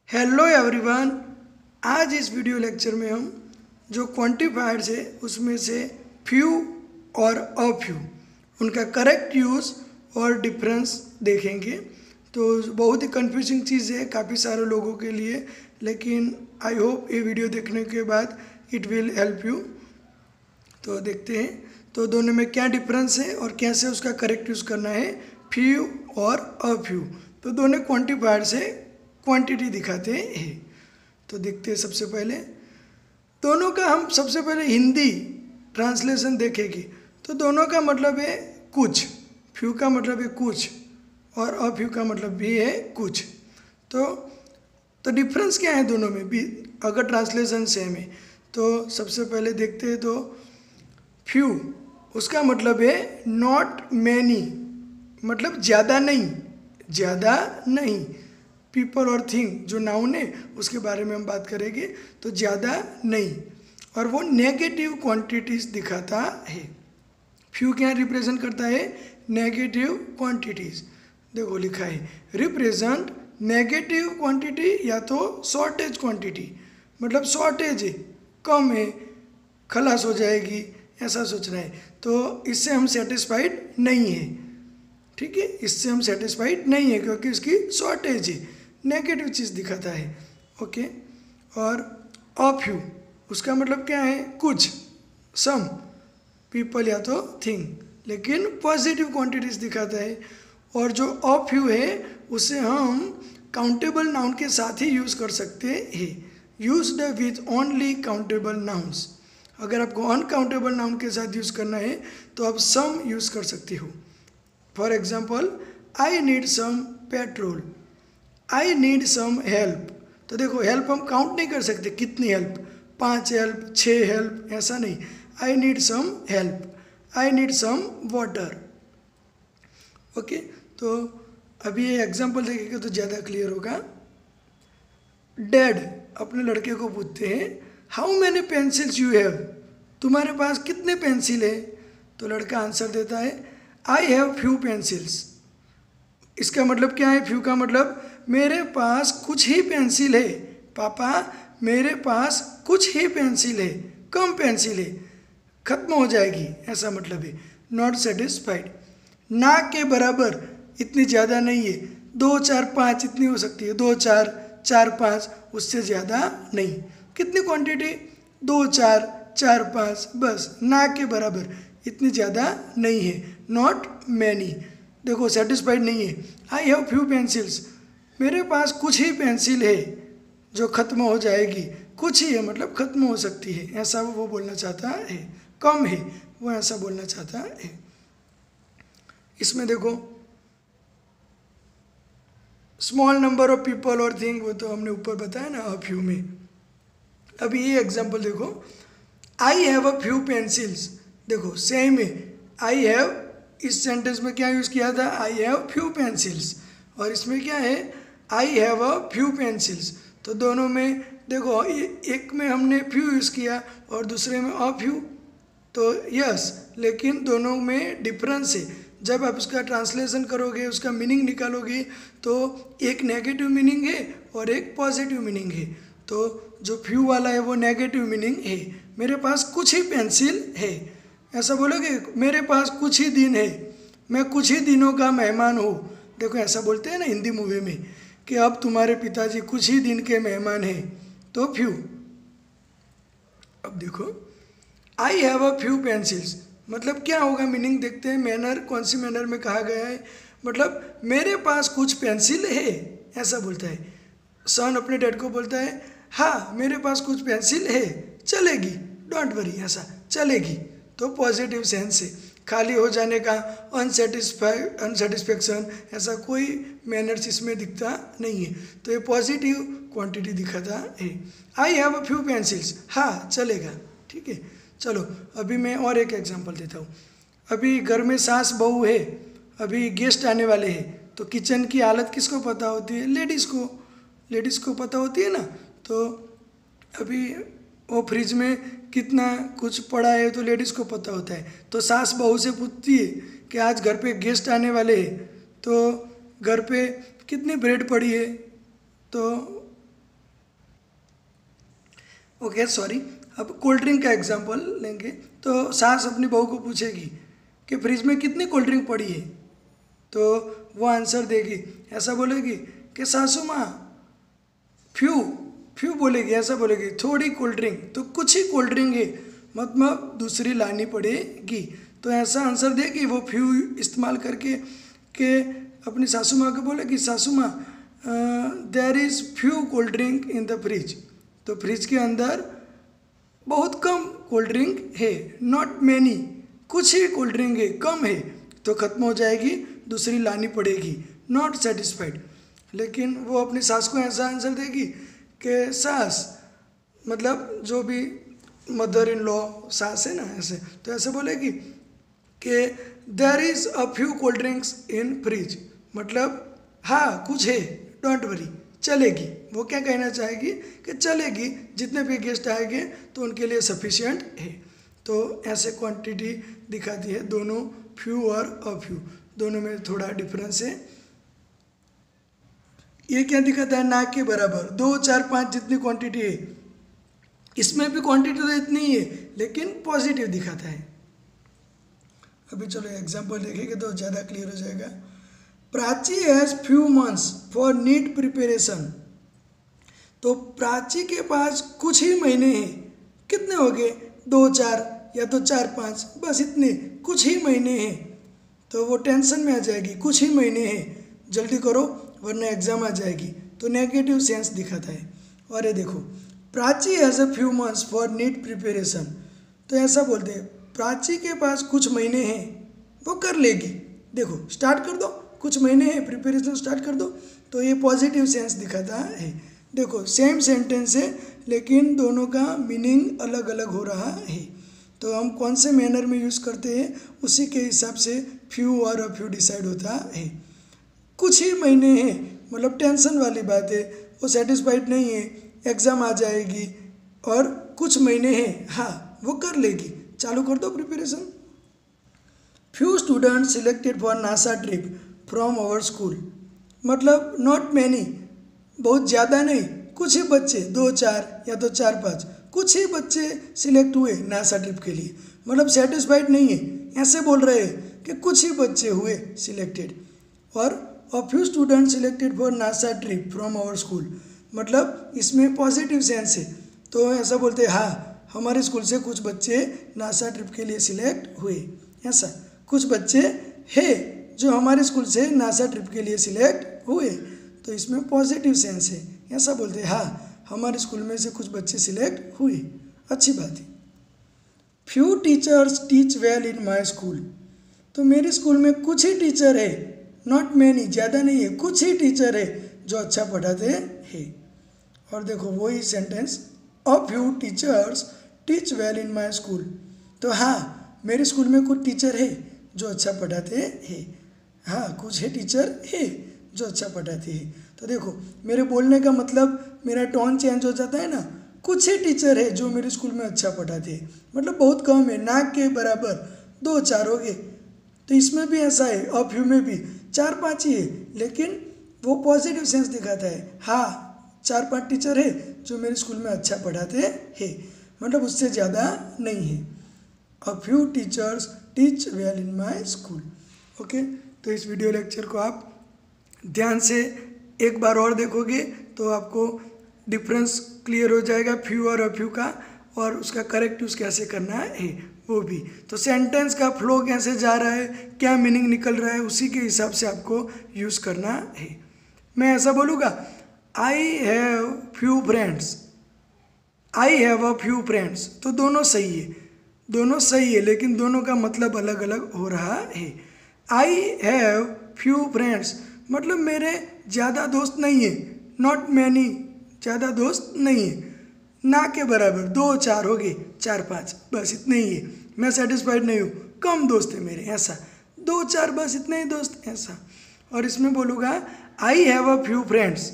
Hello everyone. आज इस video lecture में हम जो क्वांटिफायर्स है उसमें से फ्यू और अ फ्यू उनका करेक्ट यूज़ और डिफरेंस देखेंगे। तो बहुत ही कंफ्यूजिंग चीज़ है काफ़ी सारे लोगों के लिए, लेकिन आई होप ये वीडियो देखने के बाद इट विल हेल्प यू। तो देखते हैं तो दोनों में क्या डिफरेंस है और कैसे उसका करेक्ट यूज़ करना है, फ्यू और अ फ्यू। तो दोनों क्वांटिफायर से क्वांटिटी दिखाते हैं। तो देखते हैं सबसे पहले दोनों का हम सबसे पहले हिंदी ट्रांसलेशन देखेंगे। तो दोनों का मतलब है कुछ, फ्यू का मतलब है कुछ और अ फ्यू का मतलब भी है कुछ। तो डिफरेंस क्या है दोनों में भी अगर ट्रांसलेशन सेम है। तो सबसे पहले देखते हैं तो फ्यू उसका मतलब है नॉट मैनी, मतलब ज़्यादा नहीं, ज़्यादा नहीं। पीपल और थिंग जो नाउन है उसके बारे में हम बात करेंगे। तो ज़्यादा नहीं, और वो नेगेटिव क्वांटिटीज दिखाता है। फ्यू क्या रिप्रेजेंट करता है? Negative quantities. देखो लिखा है रिप्रेजेंट नेगेटिव क्वांटिटी या तो शॉर्टेज क्वांटिटी, मतलब शॉर्टेज है, कम है, खलास हो जाएगी, ऐसा सोच रहा है। तो इससे हम सेटिस्फाइड नहीं है, ठीक है, इससे हम सेटिस्फाइड नहीं है क्योंकि उसकी शॉर्टेज है, नेगेटिव चीज़ दिखाता है। ओके। और अ फ्यू उसका मतलब क्या है? कुछ, सम पीपल या तो थिंग, लेकिन पॉजिटिव क्वांटिटीज दिखाता है। और जो अ फ्यू है उसे हम काउंटेबल नाउन के साथ ही यूज़ कर सकते हैं। Used with only countable nouns. अगर आपको अनकाउंटेबल नाउन के साथ यूज़ करना है तो आप सम यूज़ कर सकते हो। For example I need some petrol, I need some help. तो देखो हेल्प हम काउंट नहीं कर सकते, कितनी हेल्प, 5 हेल्प, 6 हेल्प, ऐसा नहीं। I need some help, I need some water. Okay. तो अभी ये एग्जाम्पल देखेंगे तो ज़्यादा क्लियर होगा। डैड अपने लड़के को पूछते हैं how many pencils you have, तुम्हारे पास कितने पेंसिल है? तो लड़का आंसर देता है आई हैव फ्यू पेंसिल्स। इसका मतलब क्या है? फ्यू का मतलब मेरे पास कुछ ही पेंसिल है। पापा मेरे पास कुछ ही पेंसिल है, कम पेंसिल है, खत्म हो जाएगी, ऐसा मतलब है। Not satisfied. ना के बराबर, इतनी ज़्यादा नहीं है, 2 4 5 इतनी हो सकती है, 2 4 4 5, उससे ज़्यादा नहीं। कितनी क्वांटिटी? 2 4 4 5, बस ना के बराबर, इतनी ज़्यादा नहीं है। नॉट मैनी, देखो सेटिस्फाइड नहीं है। आई हैव फ्यू पेंसिल्स, मेरे पास कुछ ही पेंसिल है जो ख़त्म हो जाएगी, कुछ ही है मतलब ख़त्म हो सकती है, ऐसा वो बोलना चाहता है। कम है वो ऐसा बोलना चाहता है। इसमें देखो स्मॉल नंबर ऑफ पीपल और थिंग, वो तो हमने ऊपर बताया ना अ फ्यू में। अभी ये एग्जांपल देखो I have a few pencils, देखो सेम है। आई हैव इस सेंटेंस में क्या यूज़ किया था? I have few pencils. और इसमें क्या है? I have a few pencils. तो दोनों में देखो एक में हमने फ्यू यूज़ किया और दूसरे में अ फ्यू। तो यस, लेकिन दोनों में डिफरेंस है। जब आप उसका ट्रांसलेशन करोगे, उसका मीनिंग निकालोगे, तो एक नेगेटिव मीनिंग है और एक पॉजिटिव मीनिंग है। तो जो फ्यू वाला है वो नेगेटिव मीनिंग है, मेरे पास कुछ ही पेंसिल है। ऐसा बोलोगे मेरे पास कुछ ही दिन है, मैं कुछ ही दिनों का मेहमान हूँ। देखो ऐसा बोलते हैं ना हिंदी मूवी में कि अब तुम्हारे पिताजी कुछ ही दिन के मेहमान हैं, तो फ्यू। अब देखो I have a few pencils, मतलब क्या होगा मीनिंग देखते हैं। मैनर कौन सी मैनर में कहा गया है? मतलब मेरे पास कुछ पेंसिल है, ऐसा बोलता है। सन अपने डैड को बोलता है हाँ मेरे पास कुछ पेंसिल है, चलेगी, डोंट वरी, ऐसा चलेगी। तो पॉजिटिव सेंस है। खाली हो जाने का, अनसेटिस्फैक्शन, ऐसा कोई मैनर्स इसमें दिखता नहीं है। तो ये पॉजिटिव क्वांटिटी दिखाता है। I have a few pencils, हाँ चलेगा, ठीक है। चलो अभी मैं और एक एग्जांपल देता हूँ। अभी घर में सास बहू है, अभी गेस्ट आने वाले हैं, तो किचन की हालत किसको पता होती है? लेडीज़ को, लेडीज़ को पता होती है ना। तो अभी वो फ्रिज में कितना कुछ पड़ा है तो लेडीज़ को पता होता है। तो सास बहू से पूछती है कि आज घर पे गेस्ट आने वाले हैं, तो घर पे कितनी ब्रेड पड़ी है? तो ओके सॉरी, अब कोल्ड ड्रिंक का एग्जांपल लेंगे। तो सास अपनी बहू को पूछेगी कि फ्रिज में कितनी कोल्ड ड्रिंक पड़ी है, तो वो आंसर देगी, ऐसा बोलेगी कि सासू माँ फ्यू फ्यू बोलेगी, ऐसा बोलेगी थोड़ी कोल्ड ड्रिंक, तो कुछ ही कोल्ड ड्रिंक है, मतलब दूसरी लानी पड़ेगी। तो ऐसा आंसर देगी वो फ्यू इस्तेमाल करके कि अपनी सासू माँ को बोलेगी, सासू माँ there is few cold drink in the fridge, तो फ्रिज के अंदर बहुत कम कोल्ड ड्रिंक है, नॉट मैनी, कुछ ही कोल्ड ड्रिंक है, कम है, तो ख़त्म हो जाएगी, दूसरी लानी पड़ेगी, नॉट सेटिस्फाइड। लेकिन वो अपनी सास को ऐसा आंसर देगी कि सास, मतलब जो भी मदर इन लॉ सास है ना, ऐसे तो ऐसे बोलेगी कि there is a few cold drinks in fridge, मतलब हाँ कुछ है, डोंट वरी, चलेगी। वो क्या कहना चाहेगी कि चलेगी, जितने भी गेस्ट आएंगे तो उनके लिए सफिशिएंट है। तो ऐसे क्वांटिटी दिखाती है, दोनों फ्यू और अ फ्यू दोनों में थोड़ा डिफरेंस है। ये क्या दिखाता है, ना के बराबर, 2, 4, 5 जितनी क्वांटिटी है, इसमें भी क्वांटिटी तो इतनी ही है लेकिन पॉजिटिव दिखाता है। अभी चलो एग्जांपल देखेंगे तो ज़्यादा क्लियर हो जाएगा। Prachi has few months for NEET preparation, तो प्राची के पास कुछ ही महीने हैं, कितने हो गए, 2, 4 या तो 4, 5, बस इतने, कुछ ही महीने हैं, तो वो टेंशन में आ जाएगी, कुछ ही महीने हैं, जल्दी करो वरना एग्जाम आ जाएगी, तो नेगेटिव सेंस दिखाता है। और ये देखो, Prachi has a few months for NEET preparation, तो ऐसा बोलते हैं प्राची के पास कुछ महीने हैं, वो कर लेगी, देखो स्टार्ट कर दो, कुछ महीने हैं, प्रिपरेशन स्टार्ट कर दो, तो ये पॉजिटिव सेंस दिखाता है। देखो सेम सेंटेंस है लेकिन दोनों का मीनिंग अलग अलग हो रहा है, तो हम कौन से मैनर में यूज़ करते हैं उसी के हिसाब से फ्यू और अ फ्यू डिसाइड होता है। कुछ ही महीने हैं, मतलब टेंशन वाली बात है, वो सेटिस्फाइड नहीं है, एग्ज़ाम आ जाएगी और कुछ महीने हैं, हाँ वो कर लेगी, चालू कर दो preparation. Few students selected for NASA trip from our school, मतलब नॉट मैनी, बहुत ज़्यादा नहीं, कुछ ही बच्चे, 2, 4 या तो 4, 5, कुछ ही बच्चे सिलेक्ट हुए नासा ट्रिप के लिए, मतलब सेटिस्फाइड नहीं है, ऐसे बोल रहे हैं कि कुछ ही बच्चे हुए सिलेक्टेड। और a few student selected for NASA trip from our school, मतलब इसमें पॉजिटिव सेंस है, तो ऐसा बोलते हैं हाँ हमारे स्कूल से कुछ बच्चे नासा ट्रिप के लिए सिलेक्ट हुए, ऐसा कुछ बच्चे हैं जो हमारे स्कूल से नासा ट्रिप के लिए सिलेक्ट हुए, तो इसमें पॉजिटिव सेंस है, ऐसा बोलते हैं हाँ हमारे स्कूल में से कुछ बच्चे सिलेक्ट हुए, अच्छी बात है। Few teachers teach well in my school, तो मेरे स्कूल में कुछ ही टीचर है, नॉट मैनी, ज़्यादा नहीं है, कुछ ही टीचर है जो अच्छा पढ़ाते हैं। और देखो वही sentence, a few teachers teach well in my school, तो हाँ मेरे स्कूल में कुछ टीचर है जो अच्छा पढ़ाते हैं, हाँ कुछ है टीचर है जो अच्छा पढ़ाते हैं। तो देखो मेरे बोलने का मतलब, मेरा टोन चेंज हो जाता है ना, कुछ ही टीचर है जो मेरे स्कूल में अच्छा पढ़ाते हैं, मतलब बहुत कम है, ना के बराबर 2, 4 हो गए। तो इसमें भी ऐसा है, अ फ्यू में भी 4, 5 ही है, लेकिन वो पॉजिटिव सेंस दिखाता है, हाँ 4, 5 टीचर है जो मेरे स्कूल में अच्छा पढ़ाते हैं, मतलब उससे ज़्यादा नहीं है। A few teachers teach well in my school. Okay, तो इस वीडियो लेक्चर को आप ध्यान से एक बार और देखोगे तो आपको डिफरेंस क्लियर हो जाएगा फ्यू और अ फ्यू का, और उसका करेक्ट यूज़ कैसे करना है वो भी। तो सेंटेंस का फ्लो कैसे जा रहा है, क्या मीनिंग निकल रहा है, उसी के हिसाब से आपको यूज़ करना है। मैं ऐसा बोलूँगा, I have few friends, I have a few friends, तो दोनों सही है, दोनों सही है, लेकिन दोनों का मतलब अलग अलग हो रहा है। आई हैव फ्यू फ्रेंड्स, मतलब मेरे ज़्यादा दोस्त नहीं है, नॉट मैनी, ज़्यादा दोस्त नहीं है, ना के बराबर 2, 4 हो गए, 4, 5 बस इतने ही है, मैं सेटिस्फाइड नहीं हूँ, कम दोस्त है मेरे, ऐसा 2, 4 बस इतने ही दोस्त, ऐसा। और इसमें बोलूँगा I have a few friends,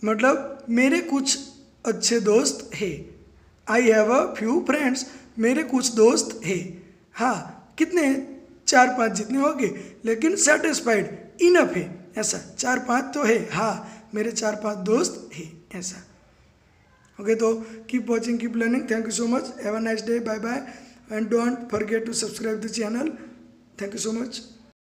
मतलब मेरे कुछ अच्छे दोस्त है, I have a few friends, मेरे कुछ दोस्त है, हाँ कितने, 4, 5 जितने हो गए, लेकिन सेटिस्फाइड इनफ है, ऐसा 4, 5 तो है, हाँ मेरे 4, 5 दोस्त है, ऐसा। Okay, so keep watching, keep learning. Thank you so much. Have a nice day. Bye bye. And don't forget to subscribe the channel. Thank you so much.